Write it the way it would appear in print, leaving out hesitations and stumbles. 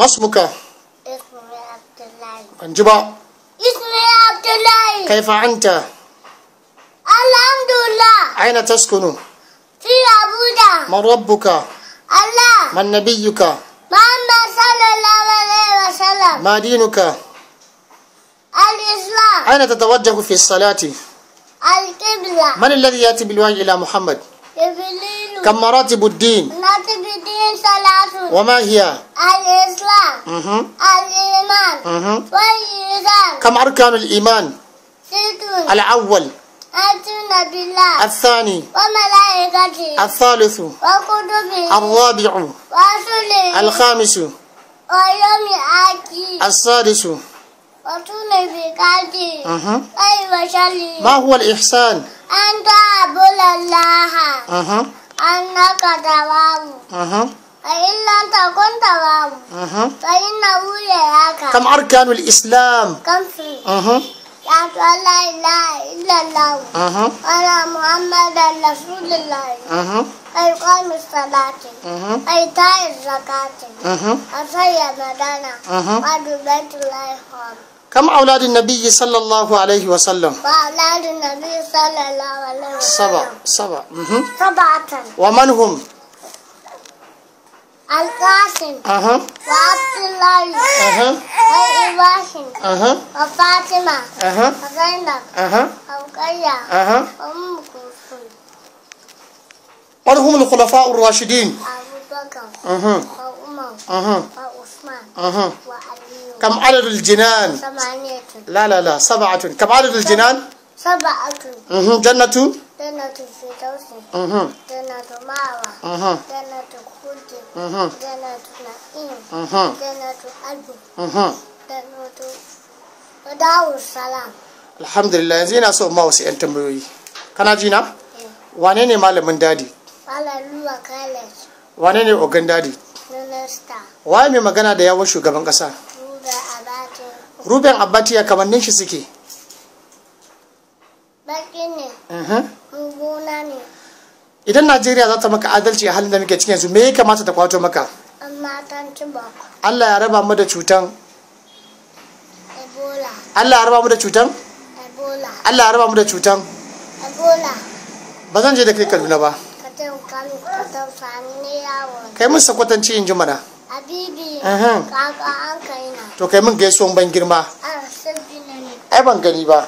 ما اسمك؟ اسمي عبد الله. انجبا. اسمي عبد الله. كيف أنت؟ الحمد لله. أين تسكن؟ في أبوجا. من ربك؟ الله. من نبيك؟ محمد صلى الله عليه وسلم. ما دينك؟ الإسلام. أين تتوجه في الصلاة؟ القبلة. من الذي يأتي بالوحي إلى محمد؟ جبريل. كم مراتب الدين؟ نتب الدين ثلاث. وما هي؟ الإسلام. الإيمان. والإحسان. كم أركان الإيمان؟ ست. الأول. آمنا بالله الثاني. وملائكته. الثالث. وكتبه. الرابع. ورسله. الخامس. ويوم الآخر. السادس. وطول بقلبه. أي وشله. ما هو الإحسان؟ أن تعبد الله أنك تراه فإن لم تكن تراه فإنه يراك. كم أركان الإسلام؟ كم في شهادة أن لا إله إلا الله وأن محمدا رسول الله وإقام الصلاة وإيتاء الزكاة وصوم رمضان وحج بيت الله الحرام. كم أولاد النبي صلى الله عليه وسلم؟ وأولاد النبي صلى الله عليه وسلم سبعة. سبعة. ومن هم؟ القاسم وعبد الله وإبراهيم وفاطمة وزينب ورقية وأم كلثوم. من هم الخلفاء الراشدين؟ أبو بكر وعمر وعثمان وعلي. كم عدد الجنان؟ 8. لا 7. كم عدد الجنان؟ 7. جنة. جنة الفردوس. جنة مأوى. جنة خلد. جنة نعيم. جنة ألف. جنة ودار السلام. Alhamdulillah, yanzu yana so ma wasu 'yan tambayoyi. Kana ji na? Wane ne malamin dadi? Hallelujah College. Wane ne ogan dadi? Minister. Waye mai magana da yawon shugaban kasa? Ruben Abati ya kamannin shi suke? Baki ne. Gona ne. Idan Najeriya za ta maka adalci a halin da muke cikin yanzu, me ya kamata ta kwato maka? Amma tan Chibok. Allah ya raba mu da cutan Ebola. Allah ya raba mu da cutan? Ebola. Allah ya raba mu da cutan? Ebola. Ba zan je da kai Kaduna ba. Ka tausani ne yawo. Kai mun sakwatanci in ji mana. Habibi. Kaka an kai na. To kai mun gaisuwan ban girma. Sabbi ne. Ai ban gani ba.